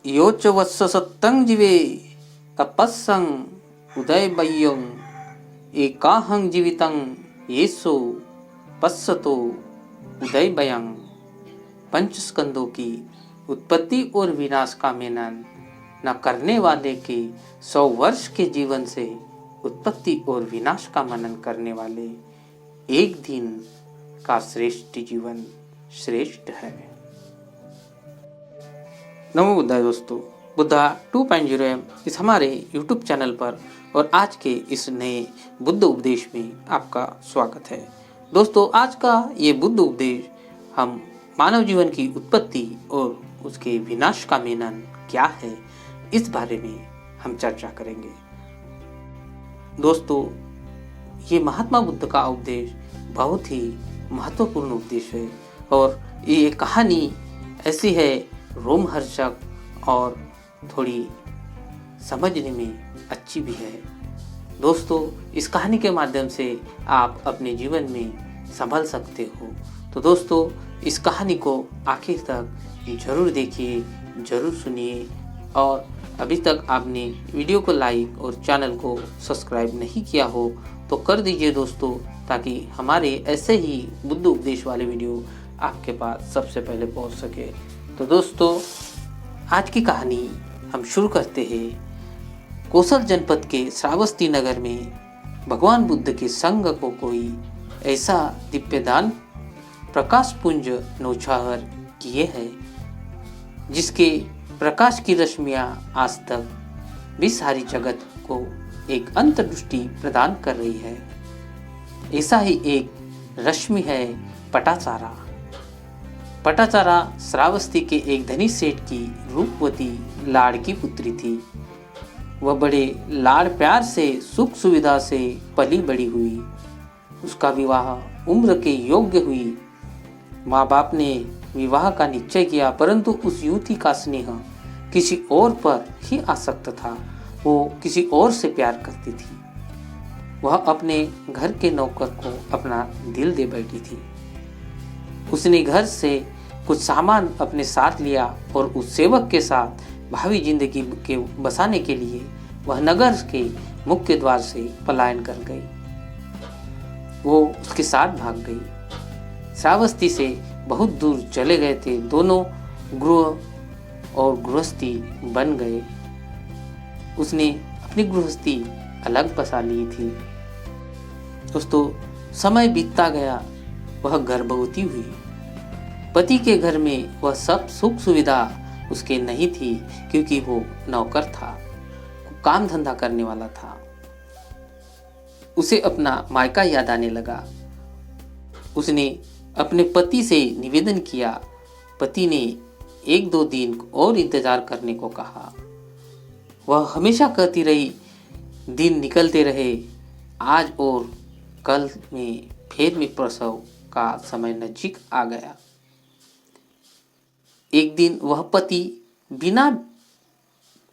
यो च वत्स सत्तं जीवे अपस्सं उदयबय्यं एकाहं जीवितं येसो पश्यतो उदयबयं। पंचस्कंदों की उत्पत्ति और विनाश का मिलन न करने वाले के 100 वर्ष के जीवन से उत्पत्ति और विनाश का मनन करने वाले एक दिन का श्रेष्ठ जीवन श्रेष्ठ है। नमो बुद्धाय दोस्तों, बुद्धा 2.0 इस हमारे YouTube चैनल पर और आज के इस नए बुद्ध उपदेश में आपका स्वागत है। दोस्तों, आज का ये बुद्ध उपदेश हम मानव जीवन की उत्पत्ति और उसके विनाश का मिलन क्या है, इस बारे में हम चर्चा करेंगे। दोस्तों, ये महात्मा बुद्ध का उपदेश बहुत ही महत्वपूर्ण उपदेश है और ये कहानी ऐसी है रोमहर्षक और थोड़ी समझने में अच्छी भी है। दोस्तों, इस कहानी के माध्यम से आप अपने जीवन में संभल सकते हो। तो दोस्तों, इस कहानी को आखिर तक जरूर देखिए, जरूर सुनिए और अभी तक आपने वीडियो को लाइक और चैनल को सब्सक्राइब नहीं किया हो तो कर दीजिए दोस्तों, ताकि हमारे ऐसे ही बुद्ध उपदेश वाले वीडियो आपके पास सबसे पहले पहुंच सके। तो दोस्तों, आज की कहानी हम शुरू करते हैं। कौशल जनपद के श्रावस्ती नगर में भगवान बुद्ध के संग को कोई ऐसा दिव्यदान प्रकाश पुंज नौछावर किए है जिसके प्रकाश की रश्मियां आज तक भी सारी जगत को एक अंतर्दृष्टि प्रदान कर रही है। ऐसा ही एक रश्मि है पटाचारा। पटाचारा श्रावस्ती के एक धनी सेठ की रूपवती लाड़की पुत्री थी। वह बड़े लाड़ प्यार से सुख सुविधा से पली बड़ी हुई। उसका विवाह उम्र के योग्य हुई। माँ बाप ने विवाह का निश्चय किया, परंतु उस युवती का स्नेह किसी और पर ही आसक्त था। वो किसी और से प्यार करती थी। वह अपने घर के नौकर को अपना दिल दे बैठी थी। उसने घर से कुछ सामान अपने साथ लिया और उस सेवक के साथ भावी जिंदगी के बसाने के लिए वह नगर के मुख्य द्वार से पलायन कर गई। वो उसके साथ भाग गई। श्रावस्ती से बहुत दूर चले गए थे। दोनों गृह और गृहस्थी बन गए। उसने अपनी गृहस्थी अलग बसा ली थी। दोस्तों, समय बीतता गया। वह गर्भवती हुई। पति के घर में वह सब सुख सुविधा उसके नहीं थी, क्योंकि वो नौकर था, काम धंधा करने वाला था। उसे अपना मायका याद आने लगा। उसने अपने पति से निवेदन किया। पति ने 1-2 दिन और इंतजार करने को कहा। वह हमेशा कहती रही, दिन निकलते रहे, आज और कल में फिर में प्रसव का समय नजीक आ गया। एक दिन वह पति बिना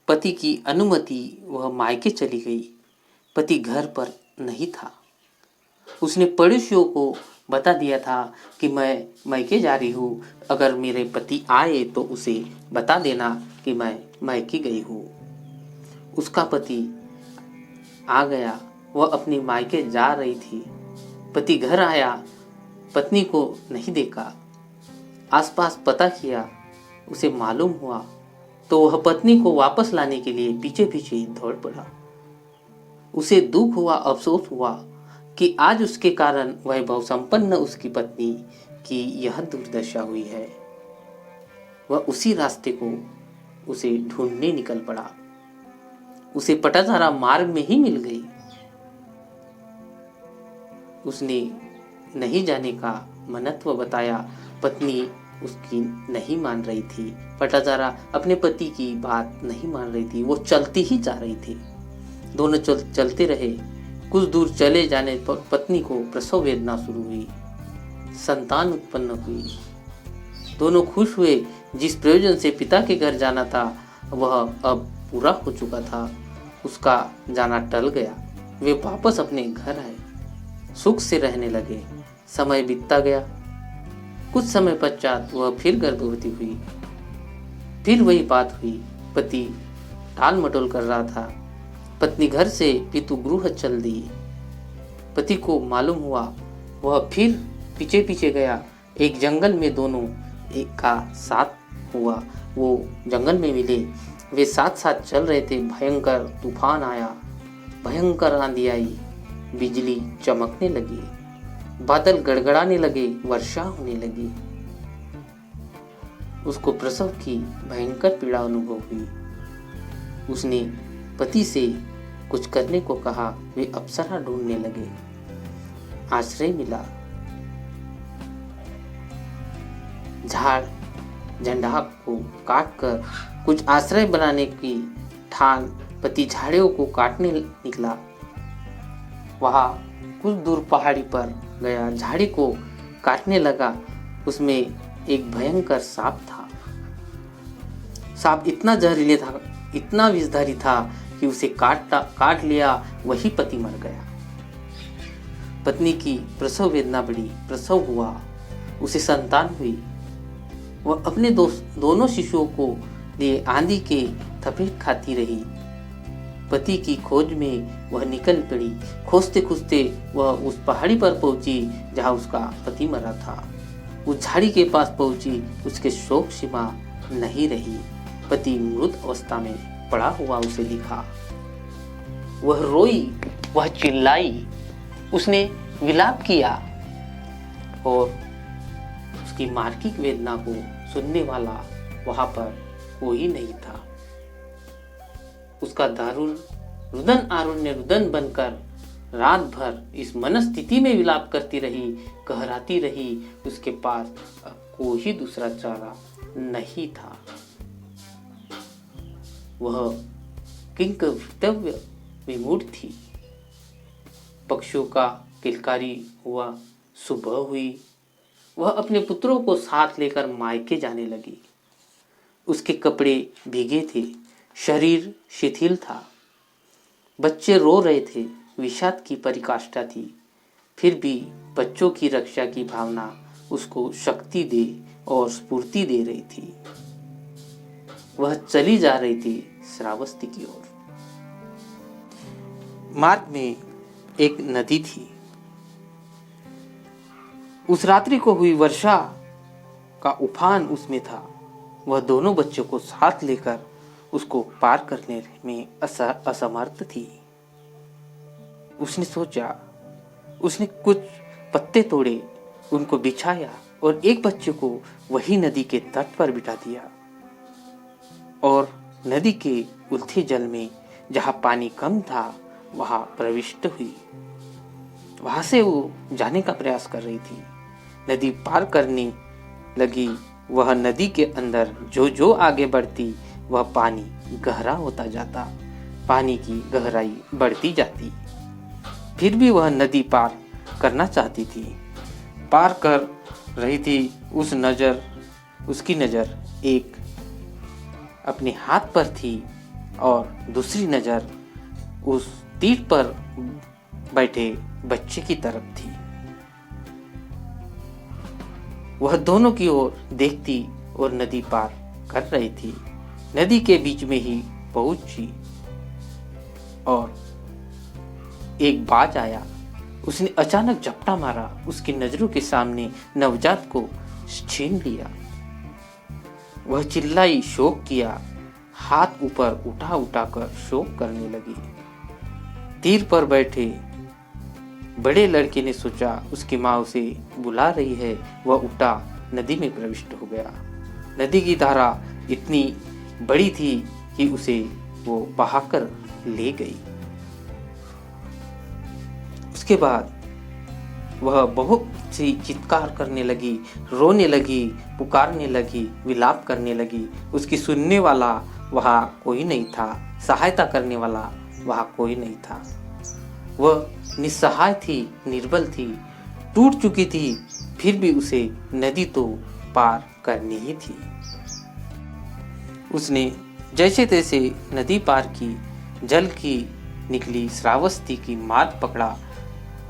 पति की अनुमति वह मायके चली गई। पति घर पर नहीं था। उसने पड़ोसियों को बता दिया था कि मैं मायके जा रही हूँ। अगर मेरे पति आए तो उसे बता देना कि मैं मायके गई हूँ। उसका पति आ गया। वह अपनी मायके जा रही थी। पति घर आया, पत्नी को नहीं देखा। आसपास पता किया, उसे मालूम हुआ तो वह पत्नी को वापस लाने के लिए पीछे पीछे दौड़ पड़ा। उसे दुख हुआ, अफसोस हुआ कि आज उसके कारण वैभव संपन्न उसकी पत्नी की यह दुर्दशा हुई है। वह उसी रास्ते को उसे ढूंढने निकल पड़ा। उसे पटाचारा मार्ग में ही मिल गई। उसने नहीं जाने का मनत्व बताया। पत्नी उसकी नहीं मान रही थी। पटाचारा अपने पति की बात नहीं मान रही थी। वो चलती ही जा रही थी। दोनों चलते रहे। कुछ दूर चले जाने पर पत्नी को प्रसव वेदना शुरू हुई। संतान उत्पन्न हुई। दोनों खुश हुए। जिस प्रयोजन से पिता के घर जाना था वह अब पूरा हो चुका था। उसका जाना टल गया। वे वापस अपने घर आए, सुख से रहने लगे। समय बीतता गया। कुछ समय पश्चात वह फिर गर्भवती हुई। फिर वही बात हुई। पति टाल मटोल कर रहा था। पत्नी घर से पितु गृह चल दी। पति को मालूम हुआ, वह फिर पीछे पीछे गया। एक जंगल में दोनों एक का साथ हुआ। वो जंगल में मिले, वे साथ साथ चल रहे थे। भयंकर तूफान आया, भयंकर आंधी आई, बिजली चमकने लगी, बादल गड़गड़ाने लगे, वर्षा होने लगी। उसको प्रसव की भयंकर पीड़ा अनुभव हुई। उसने पति से कुछ करने को कहा। वे अप्सरा ढूंढने लगे। आश्रय मिला। झाड़ झंडा को काटकर कुछ आश्रय बनाने की ठान पति झाड़ियों को काटने निकला। वहां कुछ दूर पहाड़ी पर गया, झाड़ी को काटने लगा। उसमें एक भयंकर सांप था। सांप इतना जहरीले था, इतना विषधारी था कि उसे काट लिया। वही पति मर गया। पत्नी की प्रसव वेदना बढ़ी। प्रसव हुआ, उसे संतान हुई। वह अपने दोनों शिशुओं को लिए आंधी के थपेट खाती रही। पति की खोज में वह निकल पड़ी। खोजते खोजते वह उस पहाड़ी पर पहुंची जहां उसका पति मरा था। उस झाड़ी के पास पहुंची। उसके शोक सीमा नहीं रही। पति मृत अवस्था में पड़ा हुआ उसे दिखा। वह रोई, वह चिल्लाई, उसने विलाप किया और उसकी मार्किक वेदना को सुनने वाला वहां पर कोई नहीं था। उसका दारुण रुदन आरुण्य रुदन बनकर रात भर इस मनस्थिति में विलाप करती रही, कहराती रही। उसके पास अब कोई दूसरा चारा नहीं था। वह किंकर्तव्य विमूढ़ थी। पक्षियों का किलकारी हुआ, सुबह हुई। वह अपने पुत्रों को साथ लेकर मायके जाने लगी। उसके कपड़े भीगे थे, शरीर शिथिल था। बच्चे रो रहे थे, विषाद की परिकाष्ठा थी। फिर भी बच्चों की रक्षा की भावना उसको शक्ति दे और स्फूर्ति दे रही थी। वह चली जा रही थी श्रावस्ती की ओर। मार्ग में एक नदी थी। उस रात्रि को हुई वर्षा का उफान उसमें था। वह दोनों बच्चों को साथ लेकर उसको पार करने में असमर्थ थी। उसने सोचा, उसने कुछ पत्ते तोड़े, उनको बिछाया और एक बच्चे को वही नदी के तट पर बिठा दिया और नदी के उथले जल में जहां पानी कम था वहां प्रविष्ट हुई। वहां से वो जाने का प्रयास कर रही थी। नदी पार करने लगी। वह नदी के अंदर जो जो आगे बढ़ती वह पानी गहरा होता जाता, पानी की गहराई बढ़ती जाती। फिर भी वह नदी पार करना चाहती थी। पार कर रही थी। उसकी नज़र एक अपने हाथ पर थी और दूसरी नज़र उस तीर पर बैठे बच्चे की तरफ थी। वह दोनों की ओर देखती और नदी पार कर रही थी। नदी के बीच में ही पहुंची और एक बाज आया। उसने अचानक झपटा मारा। उसकी नजरों के सामने नवजात को छीन लिया। वह चिल्लाई, शोक किया, हाथ ऊपर उठा उठा कर शोक करने लगी। तीर पर बैठे बड़े लड़के ने सोचा उसकी माँ उसे बुला रही है। वह उठा, नदी में प्रविष्ट हो गया। नदी की धारा इतनी बड़ी थी कि उसे वो बहाकर ले गई। उसके बाद वह बहुत सी चित्कार करने लगी, रोने लगी, पुकारने लगी, विलाप करने लगी। उसकी सुनने वाला वहाँ कोई नहीं था, सहायता करने वाला वहाँ कोई नहीं था। वह निस्सहाय थी, निर्बल थी, टूट चुकी थी। फिर भी उसे नदी तो पार करनी ही थी। उसने जैसे तैसे नदी पार की, जल की निकली श्रावस्ती की मार्ग पकड़ा।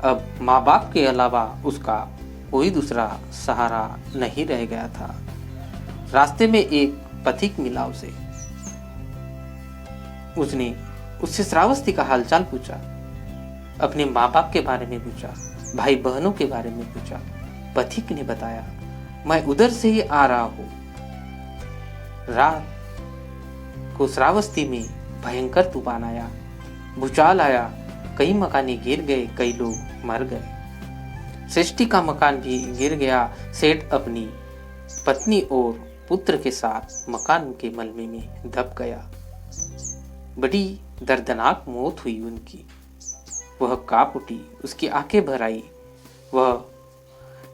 अब माँ बाप के अलावा उसका कोई दूसरा सहारा नहीं रह गया था। रास्ते में एक पथिक मिला उसे। उसने उससे श्रावस्ती का हालचाल पूछा, अपने माँ बाप के बारे में पूछा, भाई बहनों के बारे में पूछा। पथिक ने बताया, मैं उधर से ही आ रहा हूँ। रात को श्रावस्ती में भयंकर तूफान आया, भूचाल आया, कई मकाने गिर गए, कई लोग मर गए। सृष्टि का मकान भी गिर गया। सेठ अपनी पत्नी और पुत्र के साथ मकान के मलबे में दब गया। बड़ी दर्दनाक मौत हुई उनकी। वह कांप उठी, उसकी आंखें भर आई। वह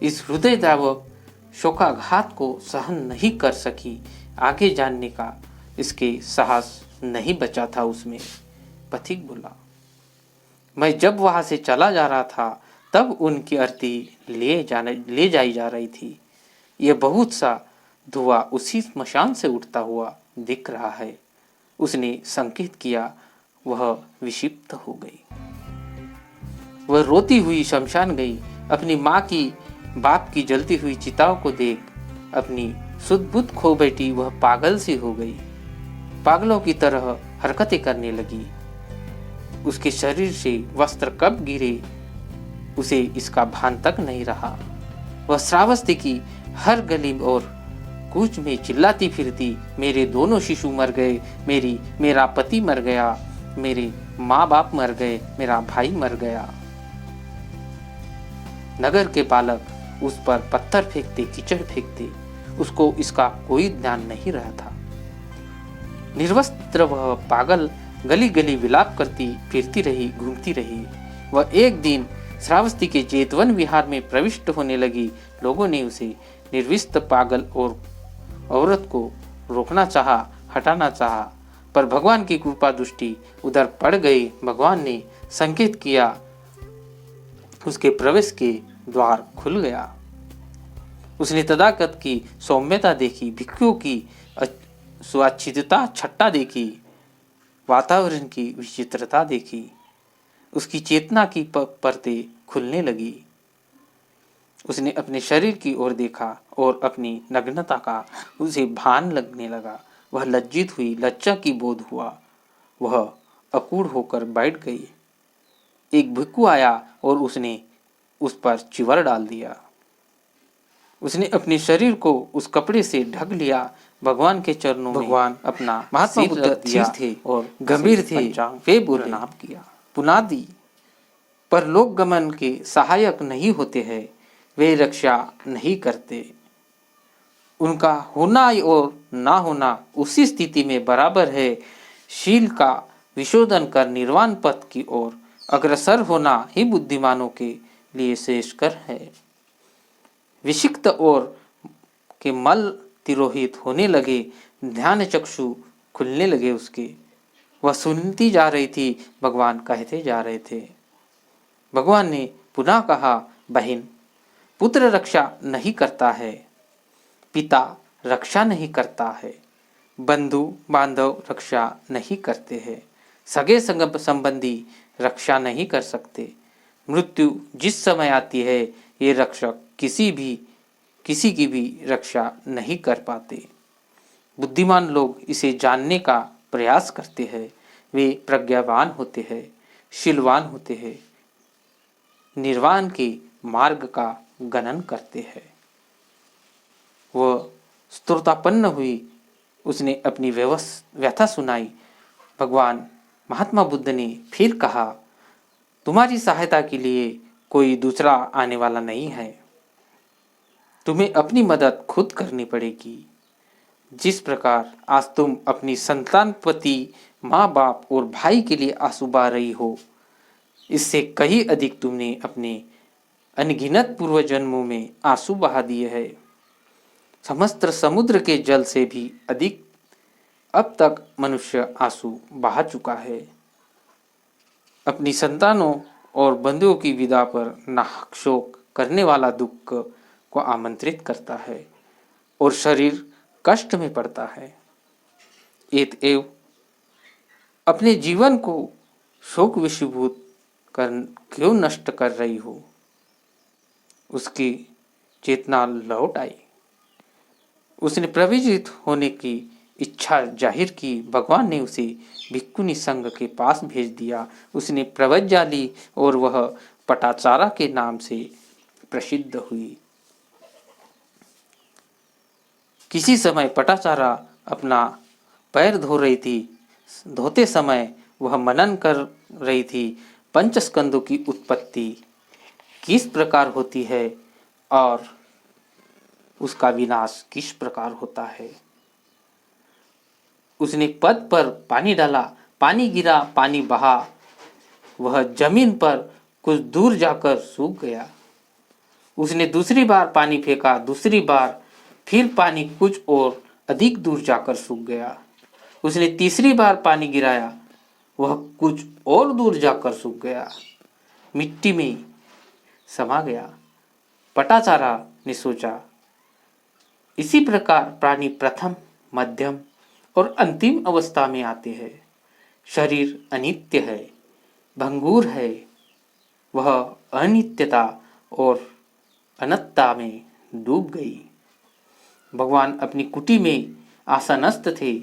इस हृदयद्रावक शोकाघात को सहन नहीं कर सकी। आगे जानने का इसके साहस नहीं बचा था उसमें। पथिक बोला, मैं जब वहां से चला जा रहा था तब उनकी अर्थी ले जाई जा रही थी। यह बहुत सा धुआं उसी स्मशान से उठता हुआ दिख रहा है। उसने संकेत किया। वह विक्षिप्त हो गई। वह रोती हुई शमशान गई। अपनी माँ की बाप की जलती हुई चिताओं को देख अपनी सुध बुध खो बैठी। वह पागल सी हो गई, पागलों की तरह हरकतें करने लगी। उसके शरीर से वस्त्र कब गिरे उसे इसका भान तक नहीं रहा। वह श्रावस्ती की हर गली और कूच में चिल्लाती फिरती, मेरे दोनों शिशु मर गए, मेरा पति मर गया, मेरे माँ बाप मर गए, मेरा भाई मर गया। नगर के बालक उस पर पत्थर फेंकते, कीचड़ फेंकते। उसको इसका कोई ध्यान नहीं रहा था। निर्वस्त्र वह पागल गली गली विलाप करती फिरती रही, घूमती रही। वह एक दिन श्रावस्ती के जेतवन विहार में प्रविष्ट होने लगी। लोगों ने उसे निर्विस्त पागल और औरत को रोकना चाहा, हटाना चाहा, पर भगवान की कृपा दृष्टि उधर पड़ गई। भगवान ने संकेत किया, उसके प्रवेश के द्वार खुल गया। उसने तदाकत की सौम्यता देखी, भिक्षुओं की स्वाच्छिदता छट्टा देखी, वातावरण की विचित्रता देखी। उसकी चेतना की परतें खुलने लगी। उसने अपने शरीर की ओर देखा और अपनी नग्नता का उसे भान लगने लगा। वह लज्जित हुई, लज्जा की बोध हुआ। वह अकूढ़ होकर बैठ गई। एक भिक्षु आया और उसने उस पर चिवर डाल दिया। उसने अपने शरीर को उस कपड़े से ढक लिया। भगवान के चरणों में भगवान अपना महात्मा बुद्ध थे और गंभीर थे। वे बोले, किया पुनादि पर लोक गमन के सहायक नहीं होते हैं, वे रक्षा नहीं करते। उनका होना और ना होना उसी स्थिति में बराबर है। शील का विशोधन कर निर्वाण पथ की ओर अग्रसर होना ही बुद्धिमानों के लिए श्रेष्ठकर है। विषिक्त और के मल तिरोहित होने लगे, ध्यान चक्षु खुलने लगे उसके। वह सुनती जा रही थी, भगवान कहते जा रहे थे। भगवान ने पुनः कहा, बहन, पुत्र रक्षा नहीं करता है, पिता रक्षा नहीं करता है, बंधु बांधव रक्षा नहीं करते हैं, सगे संबंधी रक्षा नहीं कर सकते। मृत्यु जिस समय आती है, ये रक्षक किसी की भी रक्षा नहीं कर पाते। बुद्धिमान लोग इसे जानने का प्रयास करते हैं। वे प्रज्ञावान होते हैं, शीलवान होते हैं, निर्वाण के मार्ग का गणन करते हैं। वह स्तोत्रापन्न हुई। उसने अपनी व्यथा सुनाई। भगवान महात्मा बुद्ध ने फिर कहा, तुम्हारी सहायता के लिए कोई दूसरा आने वाला नहीं है। तुम्हें अपनी मदद खुद करनी पड़ेगी। जिस प्रकार आज तुम अपनी संतान, पति, माँ बाप और भाई के लिए आंसू बहा रही हो, इससे कहीं अधिक तुमने अपने अनगिनत पूर्व जन्मों में आंसू बहा दिए हैं। समस्त समुद्र के जल से भी अधिक अब तक मनुष्य आंसू बहा चुका है। अपनी संतानों और बंधुओं की विदा पर नाहक शोक करने वाला दुख को आमंत्रित करता है और शरीर कष्ट में पड़ता है। एव अपने जीवन को शोक विषीभूत कर क्यों नष्ट कर रही हो? उसकी चेतना लौट आई। उसने प्रविजित होने की इच्छा जाहिर की। भगवान ने उसे भिक्खु निसंग के पास भेज दिया। उसने प्रव्रज्ञा ली और वह पटाचारा के नाम से प्रसिद्ध हुई। किसी समय पटाचारा अपना पैर धो रही थी। धोते समय वह मनन कर रही थी पंचस्कंदों की उत्पत्ति किस प्रकार होती है और उसका विनाश किस प्रकार होता है। उसने पद पर पानी डाला, पानी गिरा, पानी बहा, वह जमीन पर कुछ दूर जाकर सूख गया। उसने दूसरी बार पानी फेंका, दूसरी बार फिर पानी कुछ और अधिक दूर जाकर सूख गया। उसने तीसरी बार पानी गिराया, वह कुछ और दूर जाकर सूख गया, मिट्टी में समा गया। पटाचारा ने सोचा, इसी प्रकार प्राणी प्रथम, मध्यम और अंतिम अवस्था में आते हैं। शरीर अनित्य है, भंगुर है, वह अनित्यता और अनंतता में डूब गई। भगवान अपनी कुटी में आसनस्थ थे।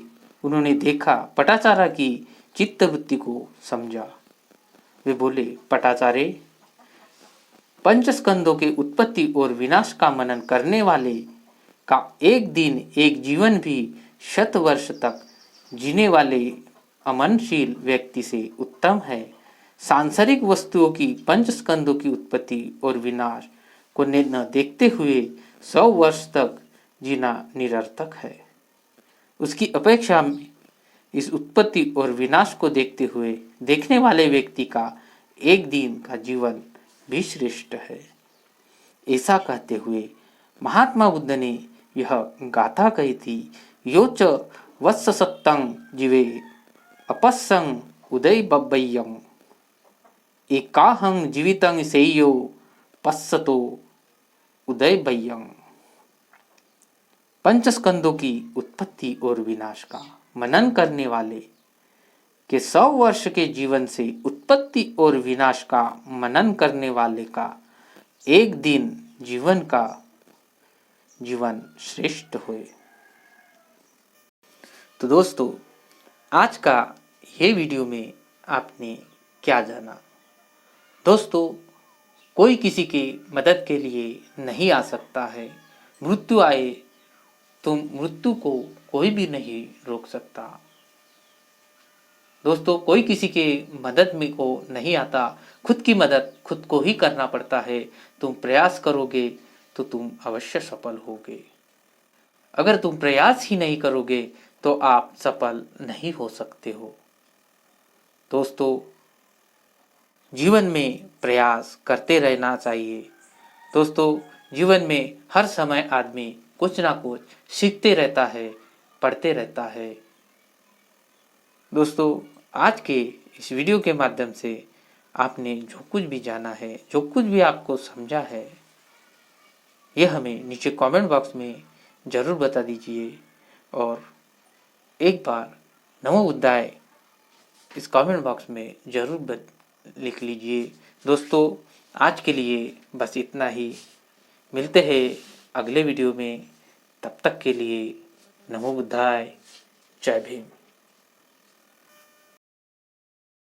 उन्होंने देखा, पटाचारा की चित्तवृत्ति को समझा। वे बोले, पटाचारे, पंचस्कंदों के उत्पत्ति और विनाश का मनन करने वाले का एक दिन, एक जीवन भी 100 वर्ष तक जीने वाले अमनशील व्यक्ति से उत्तम है। सांसारिक वस्तुओं की पंचस्कंदों की उत्पत्ति और विनाश को न देखते हुए 100 वर्ष तक जीना निरर्थक है। उसकी अपेक्षा में इस उत्पत्ति और विनाश को देखते हुए देखने वाले व्यक्ति का एक दिन का जीवन भी श्रेष्ठ है। ऐसा कहते हुए महात्मा बुद्ध ने यह गाथा कही थी, यो च वत्स सत्तं जीवे अपस्सं उदय बब्बय्यं एकाहं जीवितं सेयो पश्यतो उदय बय्यं। पंचस्कंदों की उत्पत्ति और विनाश का मनन करने वाले के 100 वर्ष के जीवन से उत्पत्ति और विनाश का मनन करने वाले का एक दिन जीवन श्रेष्ठ हुए। तो दोस्तों, आज का ये वीडियो में आपने क्या जाना। दोस्तों, कोई किसी की मदद के लिए नहीं आ सकता है। मृत्यु आए तो मृत्यु को कोई भी नहीं रोक सकता। दोस्तों, कोई किसी के मदद में को नहीं आता, खुद की मदद खुद को ही करना पड़ता है। तुम प्रयास करोगे तो तुम अवश्य सफल होगे। अगर तुम प्रयास ही नहीं करोगे तो आप सफल नहीं हो सकते हो। दोस्तों, जीवन में प्रयास करते रहना चाहिए। दोस्तों, जीवन में हर समय आदमी कुछ ना कुछ सीखते रहता है, पढ़ते रहता है। दोस्तों, आज के इस वीडियो के माध्यम से आपने जो कुछ भी जाना है, जो कुछ भी आपको समझा है, यह हमें नीचे कमेंट बॉक्स में ज़रूर बता दीजिए। और एक बार नमो बुद्धाय इस कमेंट बॉक्स में ज़रूर लिख लीजिए। दोस्तों, आज के लिए बस इतना ही। मिलते हैं अगले वीडियो में। तब तक के लिए नमो बुद्धाय, जय भीम।